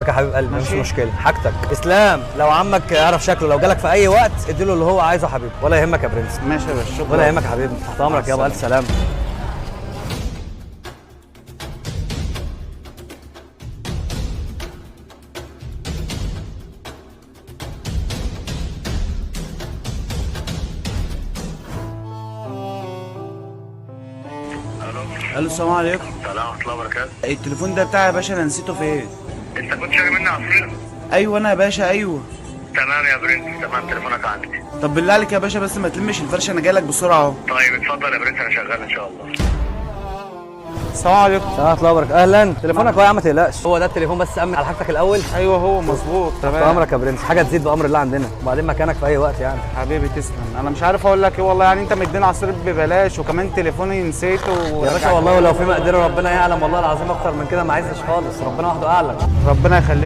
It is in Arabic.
يا حبيب قلبي مش ماشي. مشكله، حاجتك اسلام. لو عمك يعرف شكله لو جالك في اي وقت اديله اللي هو عايزه يا حبيبي، ولا يهمك يا برنس. ماشي يا باشا، شكرا. ولا يهمك يا حبيبي، تحت امرك يابا، الف سلامه. الو، السلام عليكم. السلام ورحمة الله وبركاته. التليفون ده بتاعي يا باشا، انا نسيته فين؟ انت كنت شاري مني عصير؟ ايوه انا يا باشا، ايوه. تمام يا برنس، تمام، تليفونك عندي. طب بالله عليك يا باشا بس ما تلمش الفرشه، انا جاي لك بسرعه اهو. طيب اتفضل يا برنس، انا شغال ان شاء الله. السلام عليكم. السلام ورحمه الله وبركاته. اهلا، تليفونك اهو يا عم، ما تقلقش. هو ده التليفون، بس امن على حاجتك الاول. ايوه هو مظبوط تحت تمام. امرك يا برنس، حاجه تزيد بامر الله عندنا، وبعدين مكانك في اي وقت يعني. حبيبي تسلم. انا مش عارف اقول لك ايه والله، يعني انت مديني عصير ببلاش وكمان تليفوني نسيته يا باشا والله ولو في مقدره ربنا يعلم، والله العظيم اكتر من كده ما عايزش خالص، ربنا وحده اعلم. ربنا يخليك.